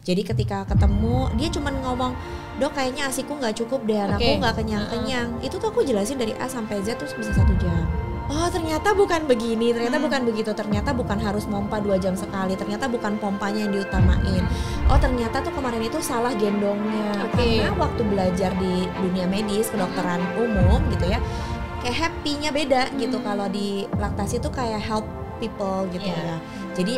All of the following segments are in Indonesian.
Jadi ketika ketemu dia cuman ngomong, "Dok, kayaknya ASIku nggak cukup deh, anakku nggak kenyang-kenyang." Itu tuh aku jelasin dari A sampai Z terus bisa 1 jam. Oh ternyata bukan begini, ternyata bukan begitu, ternyata bukan harus pompa 2 jam sekali, ternyata bukan pompanya yang diutamain. Oh ternyata tuh kemarin itu salah gendongnya. Karena waktu belajar di dunia medis, kedokteran umum gitu ya, kayak happy-nya beda gitu. Kalau di laktasi tuh kayak help people gitu ya. Jadi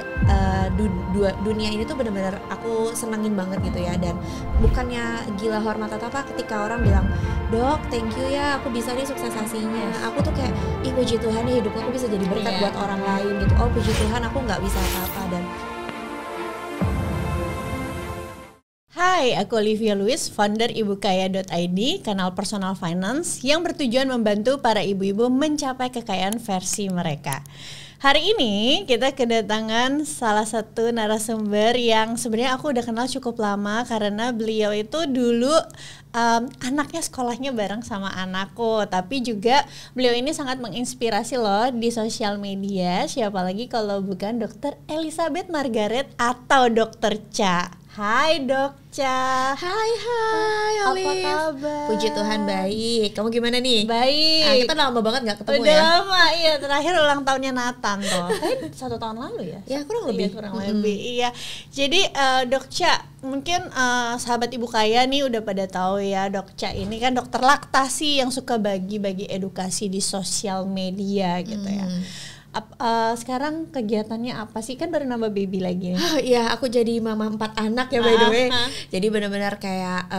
dunia ini tuh benar-benar aku senengin banget gitu ya. Dan bukannya gila hormat atau apa ketika orang bilang, "Dok, thank you ya, aku bisa nih sukses ASInya." Aku tuh kayak, ih puji Tuhan nih hidup aku bisa jadi berkat buat orang lain gitu. Oh puji Tuhan aku nggak bisa apa-apa. Dan Hai, aku Olivia Louis, founder ibukaya.id, kanal personal finance yang bertujuan membantu para ibu-ibu mencapai kekayaan versi mereka. Hari ini kita kedatangan salah satu narasumber yang sebenarnya aku udah kenal cukup lama karena beliau itu dulu anaknya sekolahnya bareng sama anakku, tapi juga beliau ini sangat menginspirasi loh di sosial media. Siapa lagi kalau bukan Dr. Elizabeth Margaret atau Dr. Cha. Hai Dok Cha. Hai Olive. Apa kabar? Puji Tuhan baik. Kamu gimana nih? Baik. Nah, kita udah lama banget gak ketemu udah ya? Udah lama, iya. Terakhir ulang tahunnya Nathan tuh. 1 tahun lalu ya? Ya kurang lebih. Iya, kurang lebih. Iya. Jadi Dok Cha, mungkin sahabat Ibu Kaya nih udah pada tahu ya, Dok Cha ini kan dokter laktasi yang suka bagi-bagi edukasi di sosial media gitu ya. Sekarang kegiatannya apa sih? Kan baru nambah baby lagi nih. Iya, aku jadi mama 4 anak ya by the way. Jadi benar-benar kayak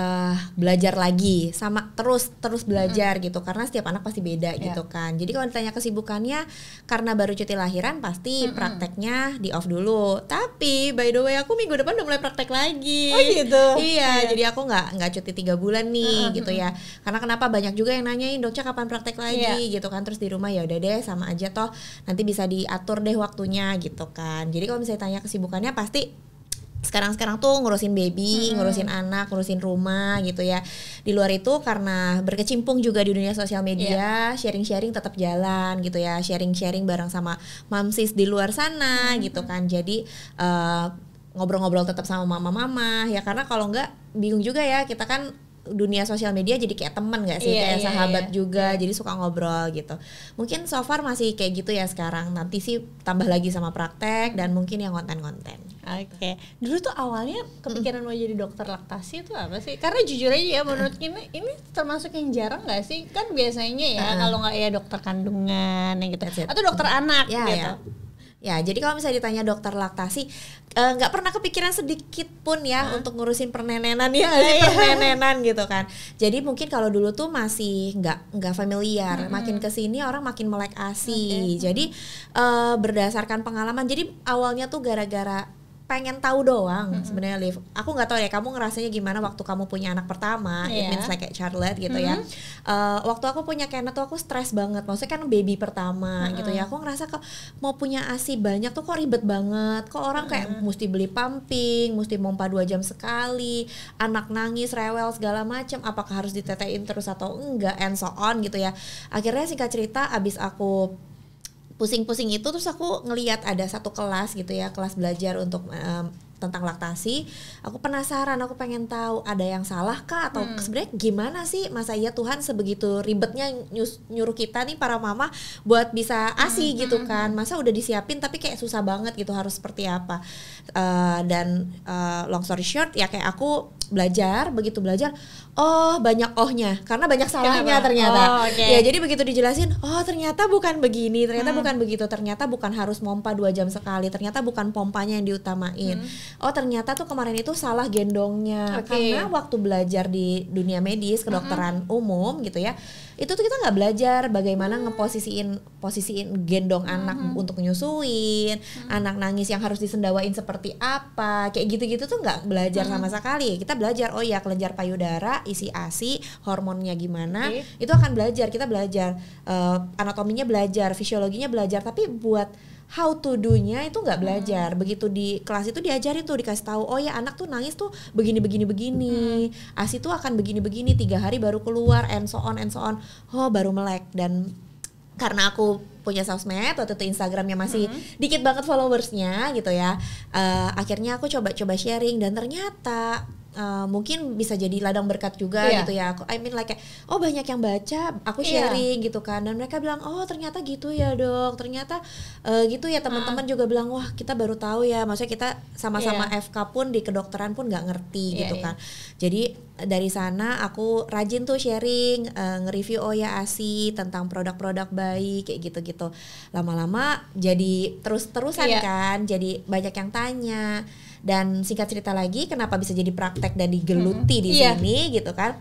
belajar lagi, sama terus belajar gitu. Karena setiap anak pasti beda gitu kan. Jadi kalau ditanya kesibukannya, karena baru cuti lahiran pasti prakteknya di off dulu. Tapi by the way aku minggu depan udah mulai praktek lagi. Oh gitu. Iya, jadi aku nggak cuti 3 bulan nih gitu ya. Karena kenapa banyak juga yang nanyain, "Dokter kapan praktek lagi?" gitu kan. Terus di rumah ya udah deh sama aja toh. Nanti bisa diatur deh waktunya gitu kan. Jadi kalau misalnya tanya kesibukannya pasti sekarang tuh ngurusin baby, ngurusin anak, ngurusin rumah gitu ya. Di luar itu karena berkecimpung juga di dunia sosial media, sharing-sharing tetap jalan gitu ya. Sharing-sharing bareng sama mamsis di luar sana gitu kan. Jadi ngobrol-ngobrol tetap sama mama-mama ya, karena kalau enggak bingung juga ya, kita kan dunia sosial media jadi kayak teman gak sih, kayak sahabat juga, jadi suka ngobrol gitu. Mungkin so far masih kayak gitu ya sekarang, nanti sih tambah lagi sama praktek dan mungkin yang konten-konten. Oke. Dulu tuh awalnya kepikiran mau jadi dokter laktasi itu apa sih? Karena jujur aja ya menurut ini termasuk yang jarang gak sih? Kan biasanya ya kalau nggak ya dokter kandungan yang gitu, atau dokter anak gitu. Ya, jadi kalau misalnya ditanya dokter laktasi, nggak pernah kepikiran sedikit pun ya untuk ngurusin pernenenan ya, pernenenan gitu kan. Jadi mungkin kalau dulu tuh masih nggak familiar, makin kesini orang makin melek ASI. Jadi berdasarkan pengalaman, jadi awalnya tuh gara-gara pengen tahu doang sebenarnya, Liv. Aku nggak tahu ya kamu ngerasanya gimana waktu kamu punya anak pertama, it means like kayak Charlotte gitu ya. Waktu aku punya Kenneth tuh aku stres banget, maksudnya kan baby pertama gitu ya. Aku ngerasa kok mau punya ASI banyak tuh kok ribet banget, kok orang kayak mesti beli pumping, mesti pompa 2 jam sekali, anak nangis, rewel segala macam, apakah harus ditetein terus atau enggak, and so on gitu ya. Akhirnya singkat cerita abis aku pusing-pusing itu, terus aku ngelihat ada satu kelas gitu ya, kelas belajar untuk tentang laktasi. Aku penasaran, aku pengen tahu ada yang salah kah atau sebenarnya gimana sih, masa iya Tuhan sebegitu ribetnya nyuruh kita nih para mama buat bisa ASI gitu kan, masa udah disiapin tapi kayak susah banget gitu harus seperti apa. Dan long story short ya, kayak aku begitu belajar, oh banyak ohnya, karena banyak salahnya ternyata. Ya jadi begitu dijelasin, oh ternyata bukan begini, ternyata bukan begitu, ternyata bukan harus pompa 2 jam sekali, ternyata bukan pompanya yang diutamain. Oh ternyata tuh kemarin itu salah gendongnya. Karena waktu belajar di dunia medis, kedokteran umum gitu ya, itu tuh kita nggak belajar bagaimana posisiin gendong anak untuk nyusuin, anak nangis yang harus disendawain seperti apa, kayak gitu-gitu tuh nggak belajar sama sekali. Kita belajar, oh ya kelenjar payudara, isi ASI, hormonnya gimana, itu akan belajar. Kita belajar anatominya, belajar fisiologinya, belajar, tapi buat how to do-nya itu nggak belajar. Begitu di kelas itu diajarin tuh, dikasih tahu, oh ya anak tuh nangis tuh begini, ASI tuh akan begini, 3 hari baru keluar, and so on. Oh baru melek. Dan karena aku punya sosmed, waktu itu Instagramnya masih dikit banget followersnya gitu ya. Akhirnya aku coba sharing dan ternyata mungkin bisa jadi ladang berkat juga gitu ya. Aku like oh banyak yang baca, aku sharing gitu kan, dan mereka bilang oh ternyata gitu ya dok, ternyata gitu ya, teman-teman juga bilang wah kita baru tahu ya, maksudnya kita sama-sama FK pun di kedokteran pun nggak ngerti gitu kan. Jadi dari sana aku rajin tuh sharing, nge-review oh ya ASI tentang produk-produk bayi kayak gitu-gitu. Lama-lama jadi terus-terusan kan, jadi banyak yang tanya. Dan singkat cerita lagi, kenapa bisa jadi praktek dan digeluti di sini gitu kan?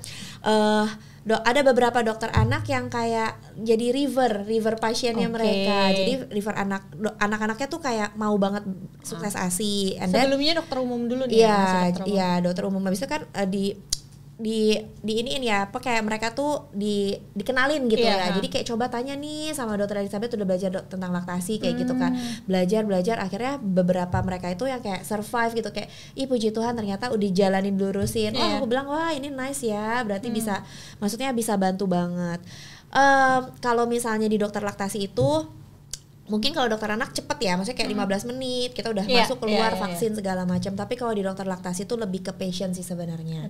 Ada beberapa dokter anak yang kayak jadi river pasiennya mereka. Jadi river anak-anaknya tuh kayak mau banget sukses ASI. Sebelumnya dokter umum dulu nih. Iya, dokter umum. Habis itu kan di iniin ya, apa kayak mereka tuh dikenalin gitu ya. Jadi kayak coba tanya nih sama dokter Elizabeth udah belajar tentang laktasi kayak gitu kan. Belajar akhirnya beberapa mereka itu yang kayak survive gitu, kayak ih puji Tuhan ternyata udah jalanin lurusin. Oh aku bilang wah ini nice ya, berarti bisa, maksudnya bisa bantu banget. Kalau misalnya di dokter laktasi itu mungkin kalau dokter anak cepet ya, maksudnya kayak 15 menit kita udah masuk keluar vaksin segala macam. Tapi kalau di dokter laktasi itu lebih ke patient sih sebenarnya.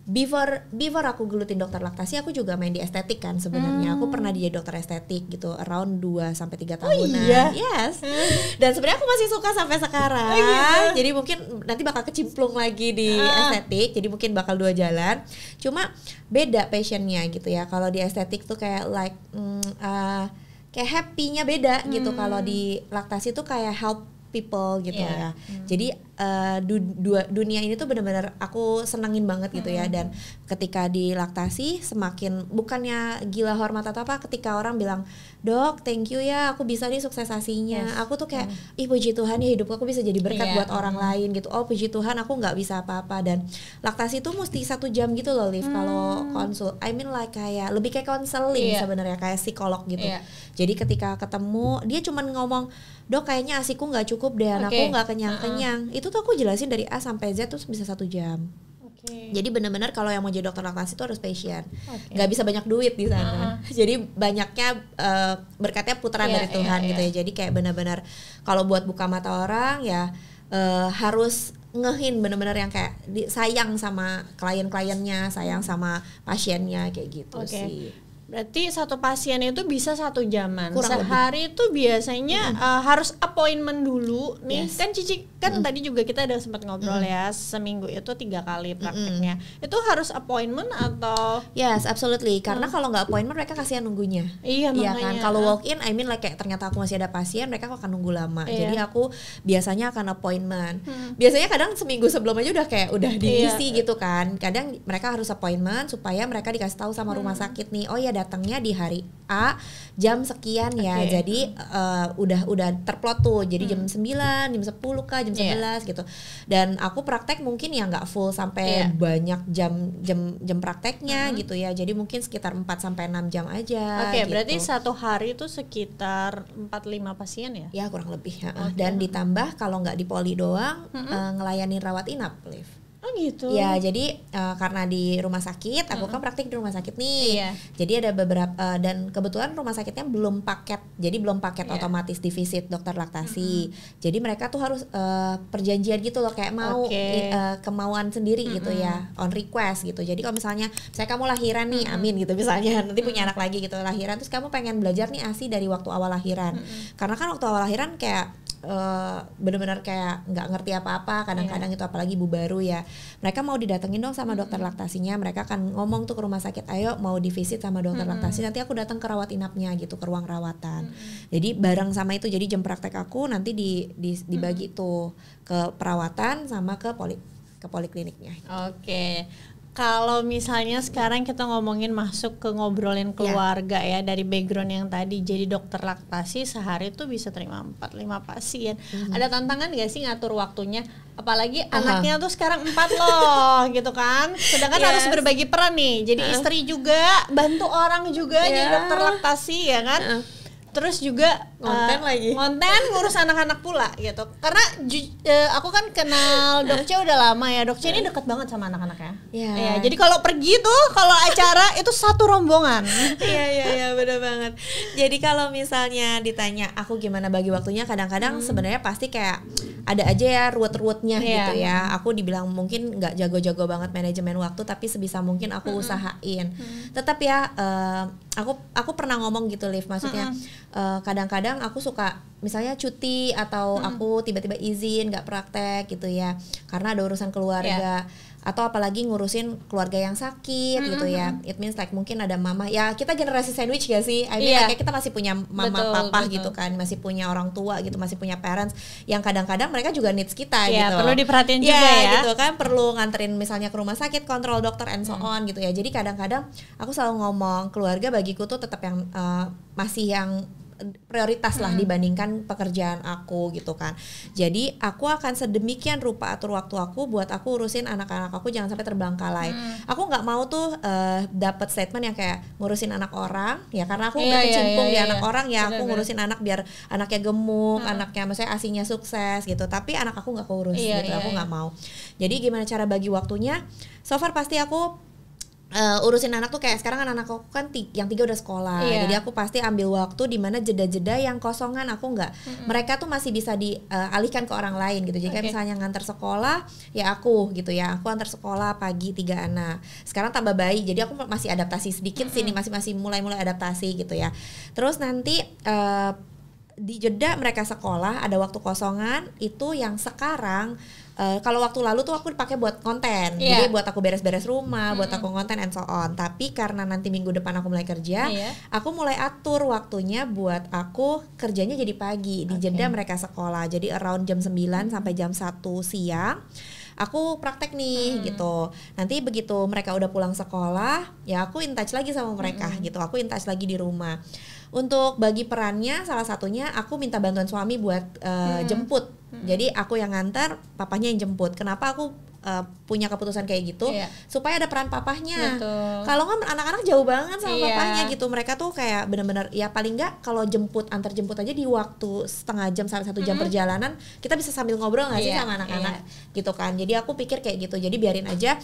Before aku gelutin dokter laktasi, aku juga main di estetik kan sebenarnya. Aku pernah jadi dokter estetik gitu around 2 sampai 3 tahunan. Yes. Dan sebenarnya aku masih suka sampai sekarang. Jadi mungkin nanti bakal kecimplung lagi di estetik. Jadi mungkin bakal 2 jalan. Cuma beda passionnya gitu ya. Kalau di estetik tuh kayak kayak happy-nya beda gitu. Kalau di laktasi tuh kayak help people gitu ya. Jadi dunia ini tuh benar-benar aku senengin banget gitu ya. Dan ketika di laktasi semakin bukannya gila hormat atau apa, ketika orang bilang dok thank you ya aku bisa nih sukses ASI-nya, aku tuh kayak ih puji Tuhan ya hidupku aku bisa jadi berkat buat orang lain gitu. Oh puji Tuhan aku nggak bisa apa-apa. Dan laktasi tuh mesti 1 jam gitu loh Liv kalau konsul. Like kayak lebih kayak konseling sebenarnya, kayak psikolog gitu. Jadi ketika ketemu dia cuman ngomong dok kayaknya ASIku nggak cukup deh, anakku nggak kenyang-kenyang. Itu tuh aku jelasin dari A sampai Z tuh bisa 1 jam. Jadi benar-benar kalau yang mau jadi dokter laktasi itu harus passion. Nggak bisa banyak duit di sana. Jadi banyaknya berkatnya putaran dari Tuhan gitu ya. Jadi kayak benar-benar kalau buat buka mata orang ya harus ngehin benar-benar yang kayak sayang sama klien-kliennya, sayang sama pasiennya kayak gitu sih. Berarti satu pasien itu bisa 1 jaman. Kurang sehari itu biasanya harus appointment dulu nih. Kan Cici kan tadi juga kita udah sempat ngobrol ya, seminggu itu 3 kali prakteknya. Itu harus appointment atau? Yes, absolutely. Karena kalau nggak appointment mereka kasihan nunggunya. Iya kan. Kalau walk in, like kayak ternyata aku masih ada pasien, mereka akan nunggu lama. Jadi aku biasanya akan appointment. Biasanya kadang seminggu sebelum aja udah diisi gitu kan. Kadang mereka harus appointment supaya mereka dikasih tahu sama rumah sakit nih. Oh ya datangnya di hari A jam sekian ya. Jadi udah terplot tuh. Jadi jam 9, jam 10 kah, jam 11 gitu. Dan aku praktek mungkin ya nggak full sampai banyak jam prakteknya gitu ya. Jadi mungkin sekitar 4 sampai 6 jam aja. Gitu. Berarti 1 hari itu sekitar 4-5 pasien ya? Ya kurang lebih. Dan ditambah kalau nggak di poli doang ngelayanin rawat inap, Liv. Oh gitu. Ya jadi karena di rumah sakit, aku kan praktik di rumah sakit nih. Jadi ada beberapa dan kebetulan rumah sakitnya belum paket, jadi belum paket otomatis di visit dokter laktasi. Jadi mereka tuh harus perjanjian gitu loh, kayak mau kemauan sendiri gitu ya, on request gitu. Jadi kalau misalnya saya kamu lahiran nih, amin gitu misalnya, nanti punya anak lagi gitu lahiran, terus kamu pengen belajar nih ASI dari waktu awal lahiran. Karena kan waktu awal lahiran kayak benar-benar kayak nggak ngerti apa-apa kadang-kadang itu, apalagi ibu baru ya, mereka mau didatengin dong sama dokter laktasinya. Mereka akan ngomong tuh ke rumah sakit, ayo mau divisit sama dokter laktasi, nanti aku datang ke rawat inapnya gitu, ke ruang rawatan. Jadi bareng sama itu, jadi jam praktek aku nanti dibagi tuh ke perawatan sama ke polikliniknya. Kalau misalnya sekarang kita ngomongin masuk ke ngobrolin keluarga ya, dari background yang tadi jadi dokter laktasi sehari tuh bisa terima 4-5 pasien. Ada tantangan gak sih ngatur waktunya? Apalagi anaknya tuh sekarang 4 loh gitu kan. Sedangkan harus berbagi peran nih. Jadi istri juga, bantu orang juga jadi dokter laktasi ya kan. terus juga konten ngurus anak-anak pula gitu. Karena aku kan kenal Dokce udah lama ya. Dokce ini dekat banget sama anak-anaknya. Ya, jadi kalau pergi tuh, kalau acara itu satu rombongan. Iya benar banget. Jadi kalau misalnya ditanya aku gimana bagi waktunya, kadang-kadang sebenarnya pasti kayak ada aja ya ruwet-ruwetnya gitu ya. Aku dibilang mungkin nggak jago-jago banget manajemen waktu, tapi sebisa mungkin aku usahain. Tetap ya, aku pernah ngomong gitu, Liv, maksudnya kadang-kadang aku suka misalnya cuti atau aku tiba-tiba izin nggak praktek gitu ya, karena ada urusan keluarga. Atau apalagi ngurusin keluarga yang sakit gitu ya. It means like mungkin ada mama, ya kita generasi sandwich gak sih? I mean kayak kita masih punya mama, papa gitu kan, masih punya orang tua gitu, masih punya parents yang kadang-kadang mereka juga needs kita gitu. Perlu diperhatiin juga ya. Gitu kan, perlu nganterin misalnya ke rumah sakit, kontrol dokter and so on gitu ya. Jadi kadang-kadang aku selalu ngomong, keluarga bagiku tuh tetap yang masih yang prioritas lah dibandingkan pekerjaan aku gitu kan. Jadi aku akan sedemikian rupa atur waktu aku buat aku urusin anak-anak aku jangan sampai terbengkalai. Aku nggak mau tuh dapat statement yang kayak ngurusin anak orang ya, karena aku berkecimpung di anak orang ya. Aku ngurusin anak biar anaknya gemuk, anaknya maksudnya asinya sukses gitu. Tapi anak aku nggak keurus gitu. Aku nggak mau. Jadi gimana cara bagi waktunya? So far pasti aku urusin anak tuh kayak sekarang anak-anak aku kan yang 3 udah sekolah, jadi aku pasti ambil waktu di mana jeda-jeda yang kosongan aku nggak, mereka tuh masih bisa dialihkan ke orang lain gitu. Jadi kayak misalnya ngantar sekolah ya aku gitu ya, aku antar sekolah pagi 3 anak, sekarang tambah bayi jadi aku masih adaptasi sedikit sini, masih mulai adaptasi gitu ya. Terus nanti di jeda mereka sekolah ada waktu kosongan itu yang sekarang kalau waktu lalu tuh aku dipakai buat konten, jadi buat aku beres-beres rumah, buat aku konten and so on. Tapi karena nanti minggu depan aku mulai kerja, aku mulai atur waktunya buat aku kerjanya jadi pagi di jeda mereka sekolah. Jadi around jam 9 sampai jam 1 siang aku praktek nih gitu. Nanti begitu mereka udah pulang sekolah, ya aku in touch lagi sama mereka gitu. Aku in touch lagi di rumah. Untuk bagi perannya salah satunya aku minta bantuan suami buat jemput. Jadi aku yang ngantar, papanya yang jemput. Kenapa aku punya keputusan kayak gitu? Supaya ada peran papahnya. Kalau nggak anak-anak jauh banget sama papahnya gitu. Mereka tuh kayak benar-benar ya paling nggak kalau antar jemput aja di waktu setengah jam sampai 1 jam perjalanan kita bisa sambil ngobrol nggak sih sama anak-anak gitu kan. Jadi aku pikir kayak gitu. Jadi biarin aja.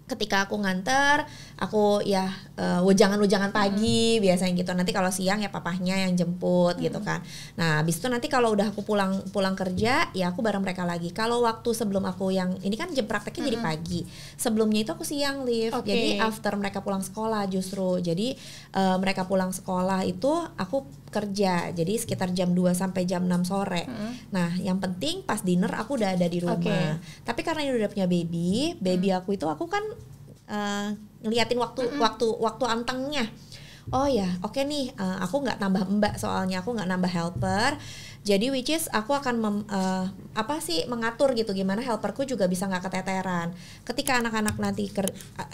Ketika aku nganter, aku ya wejangan pagi biasanya gitu. Nanti kalau siang ya papahnya yang jemput gitu kan. Nah, habis itu nanti kalau udah aku pulang kerja, ya aku bareng mereka lagi. Kalau waktu sebelum aku yang ini kan jam prakteknya jadi pagi. Sebelumnya itu aku siang live. Jadi after mereka pulang sekolah justru. Jadi mereka pulang sekolah itu aku kerja. Jadi sekitar jam 2 sampai jam 6 sore. Nah, yang penting pas dinner aku udah ada di rumah. Tapi karena ini udah punya baby aku itu aku kan ngeliatin waktu antengnya. Oh ya, oke nih, aku nggak nambah mbak soalnya, aku nggak nambah helper. Jadi which is aku akan mengatur gitu gimana helperku juga bisa nggak keteteran. Ketika anak-anak nanti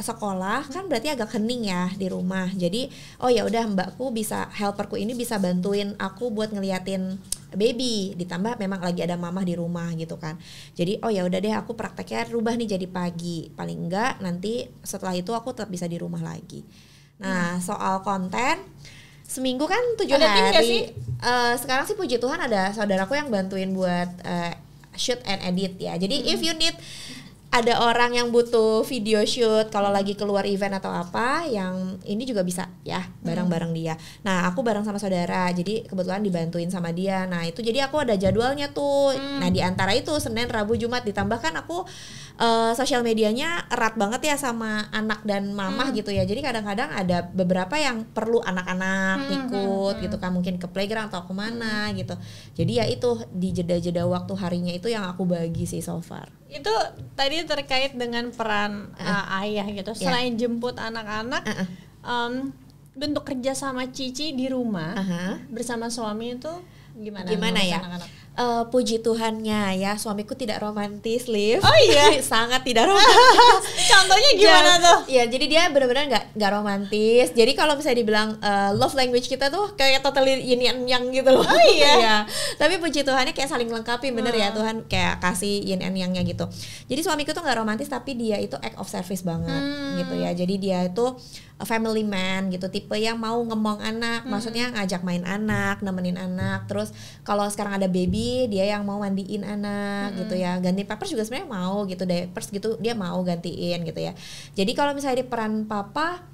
sekolah kan berarti agak hening ya di rumah. Jadi oh ya udah mbakku helperku ini bisa bantuin aku buat ngeliatin baby, ditambah memang lagi ada mamah di rumah gitu kan. Jadi oh ya udah deh aku prakteknya rubah nih jadi pagi. Paling enggak nanti setelah itu aku tetap bisa di rumah lagi. Nah, soal konten seminggu kan 7 hari. Sekarang sih puji Tuhan ada saudaraku yang bantuin buat shoot and edit ya. Jadi if you need ada orang yang butuh video shoot kalau lagi keluar event atau apa, yang ini juga bisa ya bareng-bareng dia. Nah aku bareng sama saudara, jadi kebetulan dibantuin sama dia. Nah itu jadi aku ada jadwalnya tuh. Nah di antara itu Senin, Rabu, Jumat, ditambahkan aku sosial medianya erat banget ya sama anak dan mamah gitu ya. Jadi kadang-kadang ada beberapa yang perlu anak-anak ikut gitu kan, mungkin ke playground atau kemana gitu. Jadi ya itu di jeda-jeda waktu harinya itu yang aku bagi sih so far. Itu tadi terkait dengan peran ayah gitu. Selain jemput anak-anak, bentuk kerja sama Cici di rumah bersama suami itu gimana ya? Anak-anak? puji Tuhannya ya, suamiku tidak romantis, Liv. Oh iya? Sangat tidak romantis. Contohnya gimana tuh? Ya, jadi dia benar-benar nggak romantis. Jadi kalau misalnya dibilang love language kita tuh kayak totally yin and yang gitu loh. Oh iya? Ya. Tapi puji Tuhannya kayak saling melengkapi, bener ya, Tuhan kayak kasih yin and yang-nya gitu. Jadi suamiku tuh nggak romantis, tapi dia itu act of service banget gitu ya. Jadi dia itu family man gitu, tipe yang mau ngemong anak, maksudnya ngajak main anak, nemenin anak. Terus kalau sekarang ada baby, dia yang mau mandiin anak gitu ya. Ganti pampers juga sebenarnya mau gitu, diapers gitu dia mau gantiin gitu ya. Jadi kalau misalnya di peran papa,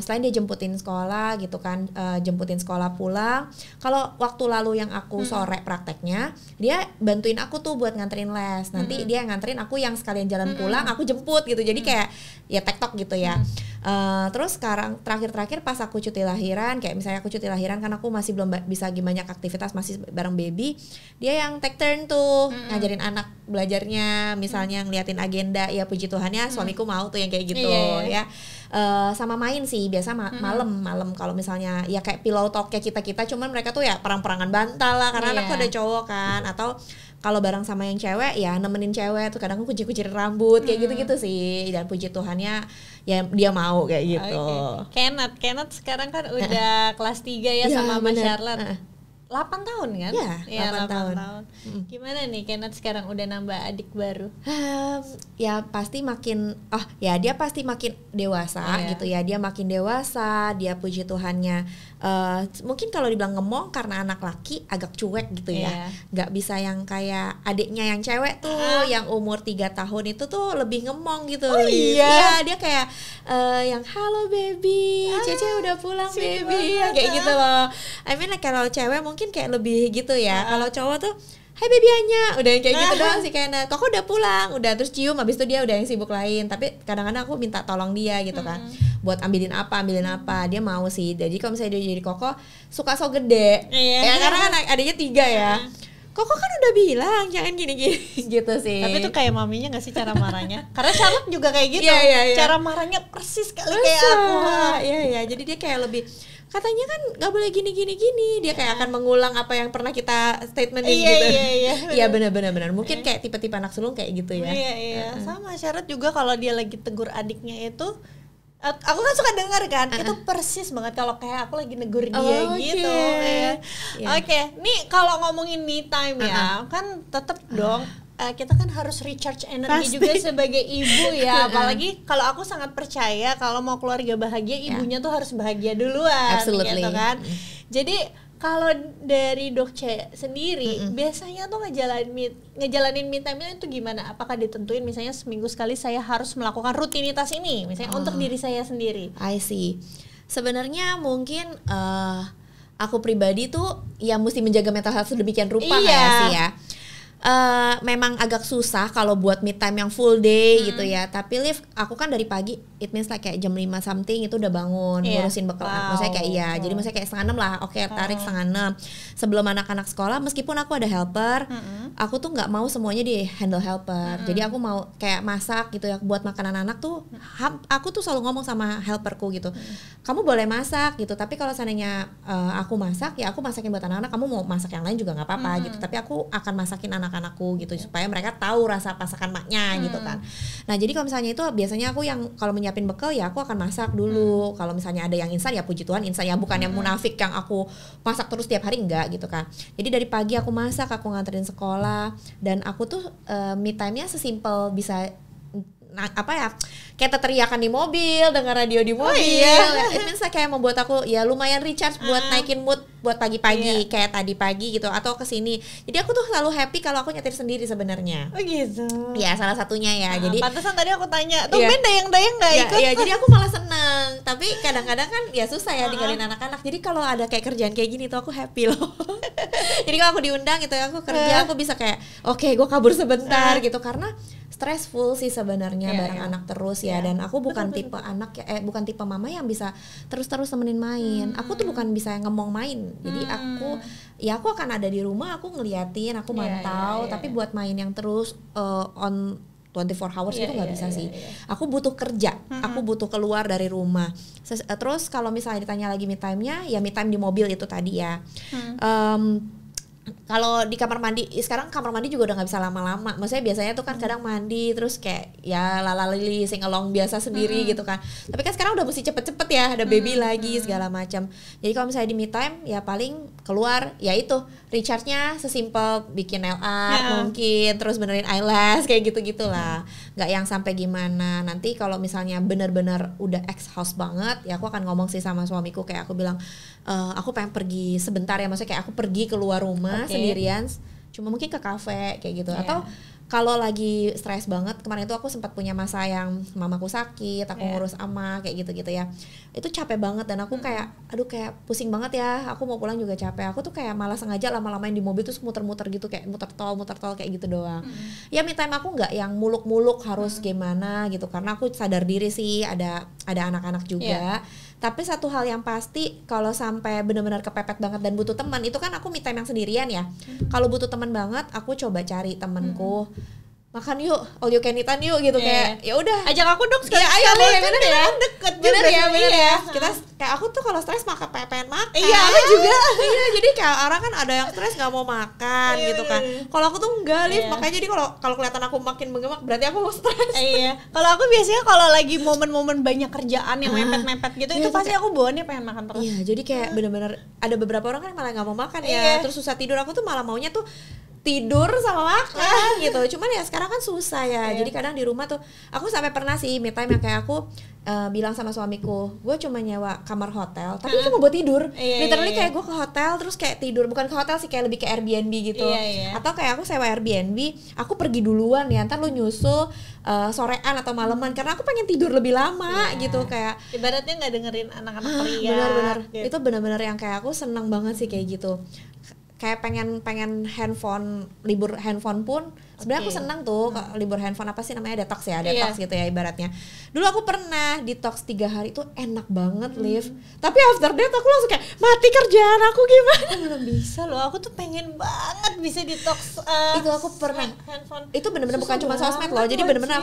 selain dia jemputin sekolah gitu kan, jemputin sekolah pulang, kalau waktu lalu yang aku sore prakteknya, dia bantuin aku tuh buat nganterin les. Nanti dia nganterin aku yang sekalian jalan pulang, aku jemput gitu. Jadi kayak ya tektok gitu ya. Terus sekarang terakhir pas aku cuti lahiran, kayak misalnya aku cuti lahiran kan aku masih belum bisa lagi banyak aktivitas, masih bareng baby, dia yang take turn tuh ngajarin anak belajarnya, misalnya ngeliatin agenda. Ya puji Tuhannya suamiku mau tuh yang kayak gitu ya. Sama main sih biasa malam kalau misalnya ya kayak pillow talk kayak kita cuman mereka tuh ya perang-perangan bantal lah karena anakku ada cowok kan, atau kalau bareng sama yang cewek ya nemenin cewek tuh, kadang aku kucir-kucir rambut kayak gitu-gitu sih. Dan puji Tuhannya ya dia mau kayak gitu. Kenneth sekarang kan udah kelas 3 ya sama Mas Charlotte. 8 tahun kan? Ya, 8 tahun. Gimana nih Kenneth sekarang udah nambah adik baru? Ya pasti makin dia pasti makin dewasa gitu ya. Dia makin dewasa, dia puji Tuhannya mungkin kalau dibilang ngemong karena anak laki agak cuek gitu ya. Nggak bisa yang kayak adiknya yang cewek tuh yang umur 3 tahun itu tuh lebih ngemong gitu. Iya, dia kayak yang halo baby, Cece udah pulang baby, kayak gitu loh. I mean like, kalau cewek mungkin kayak lebih gitu ya. Kalau cowok tuh hai baby Anya, udah yang kayak gitu doang sih, kayak kok udah pulang, udah terus cium, habis itu dia udah yang sibuk lain. Tapi kadang-kadang aku minta tolong dia gitu kan, buat ambilin apa, dia mau sih. Jadi kalau misalnya dia jadi koko suka so gede, ya karena kan adanya 3 ya. Koko kan udah bilang jangan gini-gini gitu sih. Tapi itu kayak maminya nggak sih cara marahnya? Karena Charlotte juga kayak gitu. Cara marahnya persis kali kayak aku. Iya, jadi dia kayak lebih, katanya kan nggak boleh gini. Dia kayak akan mengulang apa yang pernah kita statementin gitu. Iya benar. Mungkin kayak tipe-tipe anak sulung kayak gitu ya. Iya. Sama Charlotte juga kalau dia lagi tegur adiknya itu, aku kan suka dengar kan, itu persis banget kalau kayak aku lagi negur dia gitu. Oke, nih kalau ngomongin me time ya, kan tetap dong. Kita kan harus recharge energi juga sebagai ibu ya. Apalagi kalau aku sangat percaya kalau mau keluarga bahagia, ibunya tuh harus bahagia duluan. Absolutely. Gitu kan. Jadi kalau dari Dokce sendiri biasanya tuh ngejalanin me time itu gimana? Apakah ditentuin misalnya seminggu sekali saya harus melakukan rutinitas ini misalnya untuk diri saya sendiri? I see. Sebenarnya mungkin aku pribadi tuh ya mesti menjaga mental health sedemikian rupa kayak sih ya. Memang agak susah kalau buat me time yang full day gitu ya. Tapi Liv, aku kan dari pagi, it means like kayak jam 5 something itu udah bangun ngurusin bekal. Maksudnya kayak jadi maksudnya kayak 5:30 lah. Oke, tarik 5:30 sebelum anak-anak sekolah. Meskipun aku ada helper, aku tuh nggak mau semuanya di handle helper. Jadi aku mau kayak masak gitu ya buat makanan anak tuh. Aku tuh selalu ngomong sama helperku gitu. Kamu boleh masak gitu. Tapi kalau seandainya aku masak, ya aku masakin buat anak-anak. Kamu mau masak yang lain juga nggak apa-apa gitu. Tapi aku akan masakin anak-anakku gitu supaya mereka tahu rasa masakan maknya gitu kan. Nah jadi kalau misalnya itu biasanya aku yang kalau menyiapin bekal ya aku akan masak dulu. Kalau misalnya ada yang instan ya puji Tuhan instan ya, bukan yang munafik yang aku masak terus tiap hari, enggak gitu kan. Jadi dari pagi aku masak, aku nganterin sekolah, dan aku tuh me time-nya sesimpel bisa kayak teriakan di mobil, dengar radio di mobil. It means kayak membuat aku ya lumayan recharge buat naikin mood buat pagi-pagi kayak tadi pagi gitu atau kesini. Jadi aku tuh selalu happy kalau aku nyetir sendiri sebenarnya. Oh gitu. Ya salah satunya ya. Jadi pantesan tadi aku tanya, tuh dayang-dayang nggak ikut? Iya, jadi aku malah seneng. Tapi kadang-kadang kan ya susah ya tinggalin anak-anak. Jadi kalau ada kayak kerjaan kayak gini tuh aku happy loh. Jadi kalau aku diundang gitu ya aku kerja, aku bisa kayak oke, gue kabur sebentar gitu karena stressful sih sebenarnya bareng anak terus ya. Dan aku bukan tipe anak ya, bukan tipe mama yang bisa terus-terus temenin main. Aku tuh bukan bisa yang ngomong main. Jadi aku akan ada di rumah, aku ngeliatin, aku mantau. Tapi buat main yang terus on 24 hours itu nggak bisa sih. Aku butuh kerja, aku butuh keluar dari rumah. Terus kalau misalnya ditanya lagi me time-nya, ya me time di mobil itu tadi ya. kalau di kamar mandi sekarang kamar mandi juga udah nggak bisa lama-lama. Maksudnya biasanya tuh kan kadang mandi terus kayak ya lalalili sing along biasa sendiri gitu kan. Tapi kan sekarang udah mesti cepet-cepet ya, ada baby lagi segala macam. Jadi kalau misalnya di me time ya paling keluar ya itu recharge-nya sesimpel bikin nail art mungkin, terus benerin eyelash kayak gitu-gitulah. Nggak yang sampai gimana. Nanti kalau misalnya bener-bener udah exhaust banget ya aku akan ngomong sih sama suamiku, kayak aku bilang aku pengen pergi sebentar ya, maksudnya kayak aku pergi keluar rumah sendirian, cuma mungkin ke kafe kayak gitu. Atau kalau lagi stres banget, kemarin itu aku sempat punya masa yang mamaku sakit, aku ngurus ama kayak gitu-gitu ya. Itu capek banget dan aku kayak aduh kayak pusing banget ya, aku mau pulang juga capek. Aku tuh kayak malah sengaja lama-lamain di mobil terus muter-muter gitu, kayak muter tol kayak gitu doang. Ya me time aku nggak yang muluk-muluk harus gimana gitu, karena aku sadar diri sih ada anak-anak juga. Tapi satu hal yang pasti, kalau sampai benar-benar kepepet banget dan butuh teman, itu kan aku me time yang sendirian ya. Kalau butuh teman banget, aku coba cari temanku. Makan yuk, all you can eat yuk gitu, kayak ya udah ajak aku dong sekali. Ayo boleh, bener ya, deket bener juga ya. Kita kayak aku tuh kalau stres pengen makan. Iya, aku juga. Iya, jadi kayak orang kan ada yang stres nggak mau makan gitu kan. Kalau aku tuh enggak, Liv. Makanya jadi kalau kelihatan aku makin menggemak berarti aku stres. Iya. Kalau aku biasanya kalau lagi momen-momen banyak kerjaan yang mepet-mepet gitu, itu pasti aku bawaannya pengen makan terus. Iya, jadi kayak bener-bener ada beberapa orang kan malah nggak mau makan ya, terus susah tidur. Aku tuh malah maunya tuh tidur sama makan gitu. Cuman ya sekarang kan susah ya. Jadi kadang di rumah tuh aku sampai pernah sih me time yang kayak aku bilang sama suamiku, gue cuma nyewa kamar hotel tapi cuma buat tidur. Literally kayak gue ke hotel terus kayak tidur, bukan ke hotel sih, kayak lebih ke Airbnb gitu. Atau kayak aku sewa Airbnb, aku pergi duluan ya, ntar lu nyusul sorean atau maleman, karena aku pengen tidur lebih lama gitu. Kayak ibaratnya nggak dengerin anak-anak teriak. Benar-benar gitu. Itu benar-benar yang kayak aku senang banget sih kayak gitu. Kayak pengen handphone, libur handphone pun sebenarnya aku senang tuh libur handphone, apa sih namanya, detox ya, detox gitu ya ibaratnya. Dulu aku pernah detox 3 hari itu enak banget, Liv. Tapi after that aku langsung kayak mati kerjaan aku gimana. Aku belum bisa loh, aku tuh pengen banget bisa detox. Itu aku pernah handphone. Itu bener-bener bukan cuma sosmed loh. Jadi bener-bener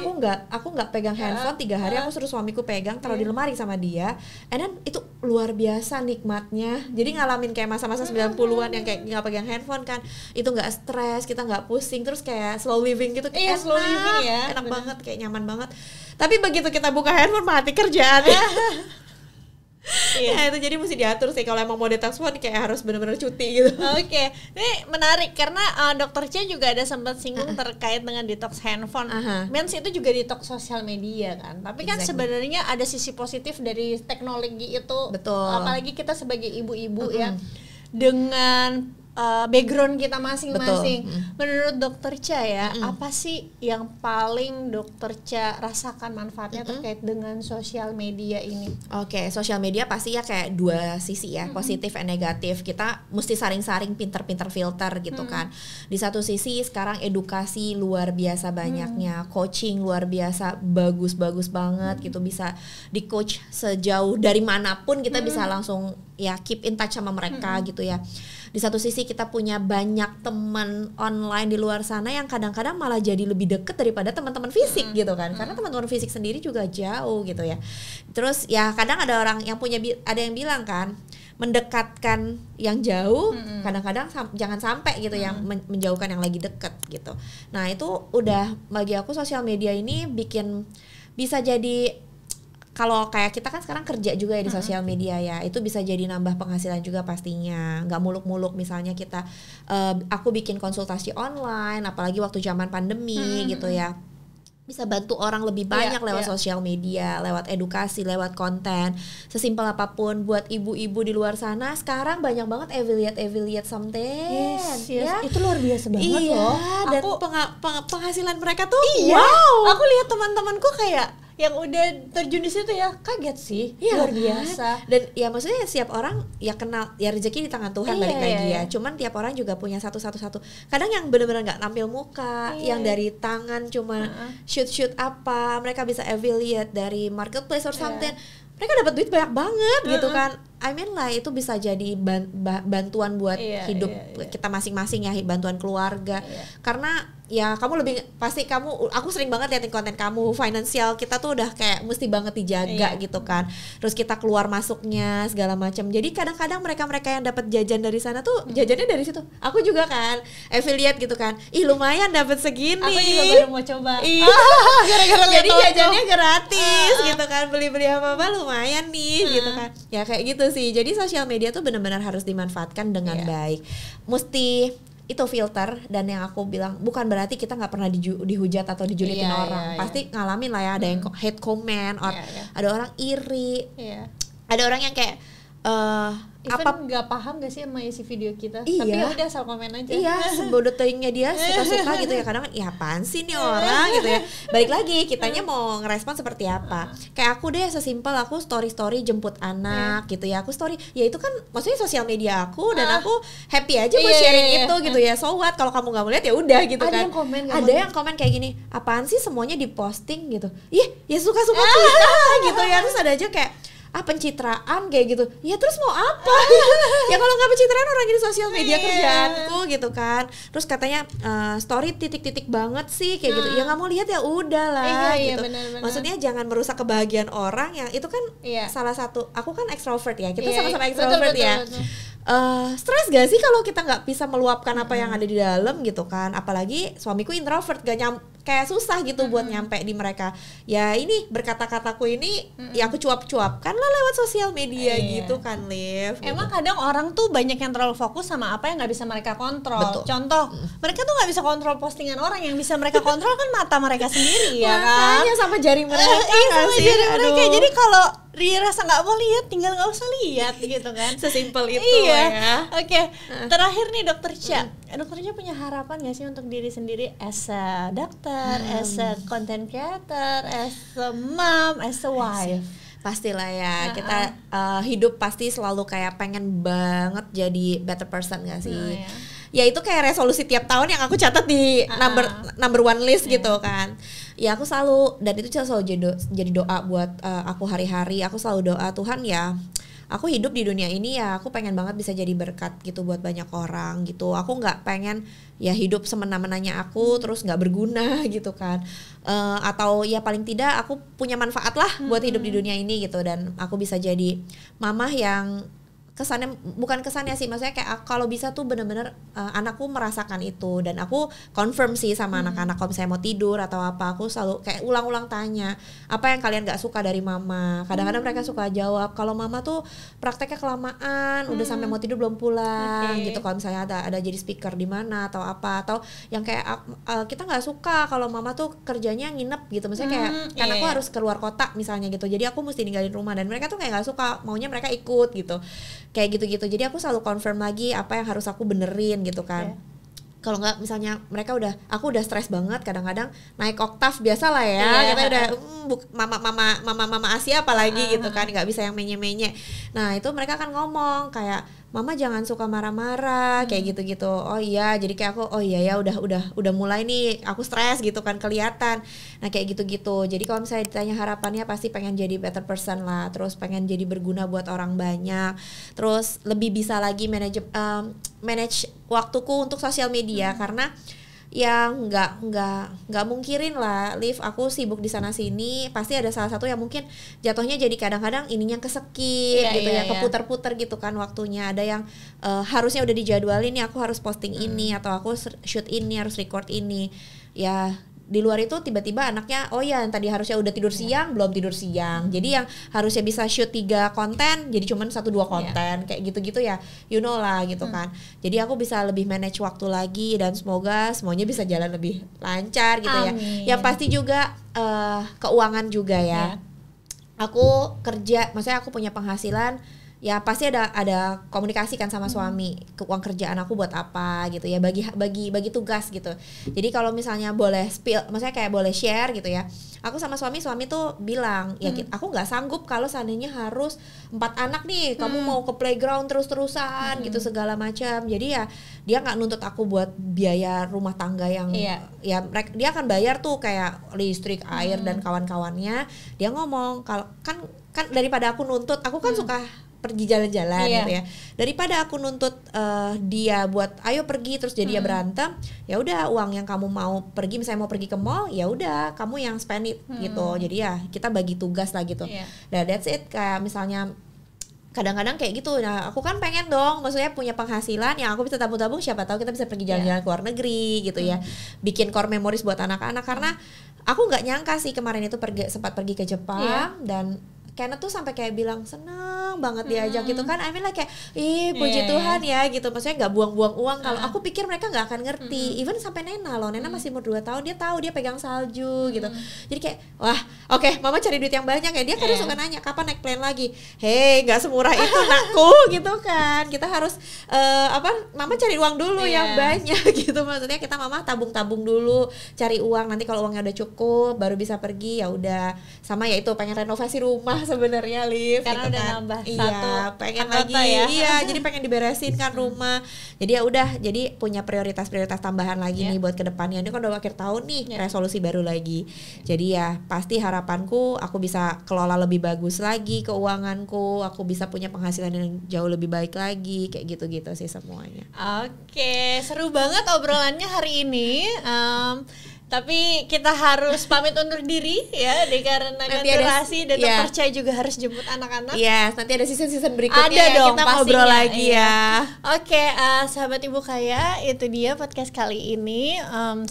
aku nggak pegang handphone 3 hari. Aku suruh suamiku pegang, taruh di lemari sama dia. And then itu luar biasa nikmatnya. Jadi ngalamin kayak masa-masa 90-an yang kayak nggak pegang handphone kan. Itu nggak stres, kita nggak pusing, terus kayak slow living gitu. Iya, slow living ya. Enak banget, kayak nyaman banget. Tapi begitu kita buka handphone mati kerjaan. Ya itu jadi mesti diatur sih kalau emang mau detox phone, kayak harus benar-benar cuti gitu. Oke, ini menarik karena Dokter Cia juga ada sempat singgung terkait dengan detox handphone. Mens itu juga detox sosial media kan. Tapi kan sebenarnya ada sisi positif dari teknologi itu. Betul. Apalagi kita sebagai ibu-ibu ya, dengan background kita masing-masing. Menurut Dokter Cia ya, apa sih yang paling Dokter Cia rasakan manfaatnya terkait dengan sosial media ini? Oke, sosial media pasti ya kayak dua sisi ya, positif dan negatif. Kita mesti saring-saring, pinter-pinter filter gitu kan. Di satu sisi sekarang edukasi luar biasa banyaknya, coaching luar biasa bagus-bagus banget gitu, bisa di coach sejauh dari manapun, kita bisa langsung ya keep in touch sama mereka gitu ya. Di satu sisi kita punya banyak teman online di luar sana yang kadang-kadang malah jadi lebih deket daripada teman-teman fisik gitu kan, karena teman-teman fisik sendiri juga jauh gitu ya. Terus ya kadang ada orang yang ada yang bilang kan, mendekatkan yang jauh kadang-kadang jangan sampai gitu, yang menjauhkan yang lagi deket gitu. Nah itu udah bagi aku sosial media ini bikin bisa jadi, kalau kayak kita kan sekarang kerja juga ya di sosial media ya, itu bisa jadi nambah penghasilan juga pastinya. Nggak muluk-muluk misalnya kita, aku bikin konsultasi online, apalagi waktu zaman pandemi gitu ya. Bisa bantu orang lebih banyak lewat sosial media, lewat edukasi, lewat konten. Sesimpel apapun buat ibu-ibu di luar sana, sekarang banyak banget affiliate something. Ya? Itu luar biasa banget loh. Dan penghasilan mereka tuh Aku lihat teman-temanku kayak yang udah terjun di situ ya, kaget sih, luar biasa. Dan ya maksudnya setiap orang ya kenal, ya rezeki di tangan Tuhan, balik lagi ya. Cuman tiap orang juga punya satu. Kadang yang benar-benar nggak nampil muka, yang dari tangan cuma shoot apa, mereka bisa affiliate dari marketplace or something. Mereka dapat duit banyak banget gitu kan. I mean lah itu bisa jadi bantuan buat hidup kita masing-masing ya, bantuan keluarga. Karena ya kamu lebih pasti aku sering banget liatin konten kamu, finansial kita tuh udah kayak mesti banget dijaga gitu kan. Terus kita keluar masuknya segala macam. Jadi kadang-kadang mereka yang dapat jajan dari sana tuh jajannya dari situ. Aku juga kan affiliate gitu kan. Ih lumayan dapat segini. Aku juga baru mau coba. Gara-gara jadi jajannya gratis gitu kan. Beli-beli apa-apa lumayan nih gitu kan. Ya kayak gitu sih. Jadi sosial media tuh benar-benar harus dimanfaatkan dengan baik. Mesti itu filter, dan yang aku bilang bukan berarti kita nggak pernah dihujat atau dijulitin orang. Pasti ngalamin lah ya, ada yang hate comment, ada orang iri, ada orang yang kayak even nggak paham gak sih sama isi video kita, tapi udah asal komen aja. Sebodoh telinga dia suka-suka gitu ya. Kadang kan ya apaan sih nih orang gitu ya. Balik lagi kitanya mau ngerespon seperti apa. Kayak aku deh sesimpel aku story jemput anak gitu ya. Aku story ya itu kan maksudnya sosial media aku, dan aku happy aja buat sharing itu gitu ya. So what kalau kamu nggak mau lihat ya udah gitu kan. Ada yang komen kayak gini, apaan sih semuanya diposting gitu. Ya suka-suka kita gitu ya. Terus ada aja kayak pencitraan kayak gitu. Ya terus mau apa? Ya kalau nggak pencitraan orang ini sosial media kerjaanku gitu kan. Terus katanya story titik-titik banget sih kayak gitu. Ya nggak mau lihat ya udahlah gitu. Bener. Maksudnya jangan merusak kebahagiaan orang yang itu kan salah satu. Aku kan ekstrovert ya. Kita sama-sama ekstrovert ya. Betul. Stres gak sih kalau kita nggak bisa meluapkan apa yang ada di dalam gitu kan. Apalagi suamiku introvert, kayak susah gitu buat nyampe di mereka. Ya ini berkata-kataku ini ya aku cuap-cuapkan lah lewat sosial media gitu kan, Liv. Emang gitu. kadang orang tuh banyak yang terlalu fokus sama apa yang nggak bisa mereka kontrol. Betul. Contoh, mereka tuh nggak bisa kontrol postingan orang. Yang bisa mereka kontrol kan mata mereka sendiri ya kan. Makanya sama jari mereka. Sama jari mereka. Jadi kalau rasa nggak mau lihat, tinggal nggak usah lihat gitu kan. Sesimpel itu ya. Oke. Terakhir nih Dokter Cia. Dokter Cia punya harapan nggak sih untuk diri sendiri as a dokter, as a content creator, as a mom, as a wife? Pastilah ya, kita hidup pasti selalu kayak pengen banget jadi better person gak sih? Ya itu kayak resolusi tiap tahun yang aku catat di number one list gitu kan. Ya aku selalu, dan itu selalu jadi doa buat aku hari-hari. Aku selalu doa, Tuhan ya aku hidup di dunia ini ya aku pengen banget bisa jadi berkat gitu buat banyak orang gitu. Aku nggak pengen ya hidup semena-menanya aku terus nggak berguna gitu kan. Atau ya paling tidak aku punya manfaat lah buat hidup di dunia ini gitu. Dan aku bisa jadi mamah yang kesannya, bukan kesannya sih, maksudnya kayak kalau bisa tuh bener-bener anakku merasakan itu. Dan aku confirm sih sama anak-anak kalau misalnya mau tidur atau apa, aku selalu kayak ulang-ulang tanya apa yang kalian gak suka dari mama. Kadang-kadang mereka suka jawab kalau mama tuh prakteknya kelamaan, udah sampai mau tidur belum pulang gitu. Kalau misalnya ada jadi speaker di mana atau apa, atau yang kayak kita nggak suka kalau mama tuh kerjanya nginep gitu, misalnya kayak karena aku harus keluar kota misalnya gitu, jadi aku mesti ninggalin rumah, dan mereka tuh kayak nggak suka, maunya mereka ikut gitu. Kayak gitu-gitu. Jadi aku selalu confirm lagi apa yang harus aku benerin gitu kan. Kalau nggak misalnya aku udah stres banget, kadang-kadang naik oktav biasa lah ya. Kita udah mama Asia apalagi gitu kan, nggak bisa yang menye-menye. Nah itu mereka akan ngomong kayak, mama jangan suka marah-marah kayak gitu-gitu. Oh iya, jadi kayak aku oh iya ya udah mulai nih aku stres gitu kan, kelihatan. Nah kayak gitu-gitu. Jadi kalau misalnya ditanya harapannya pasti pengen jadi better person lah, terus pengen jadi berguna buat orang banyak, terus lebih bisa lagi manage waktuku untuk sosial media. Karena ya nggak mungkirin lah, Liv, aku sibuk di sana sini, pasti ada salah satu yang mungkin jatuhnya jadi kadang-kadang ininya kesekip keputar-putar gitu kan waktunya. Ada yang harusnya udah dijadwalin nih, aku harus posting ini atau aku shoot ini, harus record ini. Ya di luar itu tiba-tiba anaknya oh ya yang tadi harusnya udah tidur siang belum tidur siang, jadi yang harusnya bisa shoot 3 konten jadi cuman 1-2 konten kayak gitu-gitu ya, you know lah gitu kan. Jadi aku bisa lebih manage waktu lagi, dan semoga semuanya bisa jalan lebih lancar gitu. Amin. Ya yang pasti juga keuangan juga ya. Aku kerja, maksudnya aku punya penghasilan, ya pasti ada komunikasi kan sama suami, uang kerjaan aku buat apa gitu ya, bagi tugas gitu. Jadi kalau misalnya boleh spill, maksudnya kayak boleh share gitu ya, aku sama suami tuh bilang ya aku nggak sanggup kalau seandainya harus 4 anak nih, kamu mau ke playground terus-terusan gitu segala macam. Jadi ya dia nggak nuntut aku buat biaya rumah tangga yang ya dia akan bayar tuh kayak listrik, air dan kawan-kawannya. Dia ngomong kalau kan daripada aku nuntut, aku kan suka pergi jalan-jalan Iya. gitu ya. Daripada aku nuntut dia buat ayo pergi terus jadi dia berantem, ya udah uang yang kamu mau pergi, misalnya mau pergi ke mall, ya udah kamu yang spend it gitu. Jadi ya kita bagi tugas lah gitu. Iya. Nah that's it, kayak misalnya kadang-kadang kayak gitu. Nah aku kan pengen dong, maksudnya punya penghasilan yang aku bisa tabung-tabung, siapa tahu kita bisa pergi jalan-jalan ke luar negeri gitu ya, bikin core memories buat anak-anak. Karena aku nggak nyangka sih kemarin itu sempat pergi ke Jepang dan Kenneth tuh sampai kayak bilang senang banget diajak gitu kan. I mean like kayak puji Tuhan ya gitu, maksudnya nggak buang-buang uang. Kalau aku pikir mereka nggak akan ngerti, even sampai Nena loh, Nena masih umur 2 tahun, dia tahu dia pegang salju gitu. Jadi kayak wah oke, mama cari duit yang banyak ya. Dia kadang suka nanya kapan naik plane lagi. Hei, nggak semurah itu nakku gitu kan. Kita harus mama cari uang dulu yang banyak gitu. Maksudnya kita mama tabung-tabung dulu, cari uang, nanti kalau uangnya udah cukup baru bisa pergi. Ya udah, sama ya itu pengen renovasi rumah sebenarnya, Liv, karena gitu udah kan. nambah Iya, satu pengen anggota lagi ya. iya, jadi pengen diberesin kan rumah. Jadi ya udah, jadi punya prioritas tambahan lagi nih buat kedepannya. Ini kan udah akhir tahun nih, resolusi baru lagi. Jadi ya pasti harapanku aku bisa kelola lebih bagus lagi keuanganku, aku bisa punya penghasilan yang jauh lebih baik lagi, kayak gitu-gitu sih semuanya. Oke, seru banget obrolannya hari ini. Tapi kita harus pamit undur diri ya, dikarenakan durasi dan terpercaya juga harus jemput anak-anak. Iya, nanti ada season berikutnya ada dong, kita pastinya, ngobrol lagi ya. Oke, sahabat Ibu Kaya, itu dia podcast kali ini.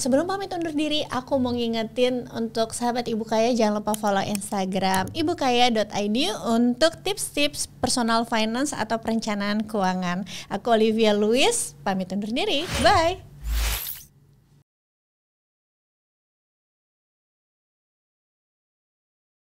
Sebelum pamit undur diri, aku mau ngingetin untuk sahabat Ibu Kaya, jangan lupa follow Instagram ibukaya.id untuk tips-tips personal finance atau perencanaan keuangan. Aku Olivia Louis, pamit undur diri. Bye.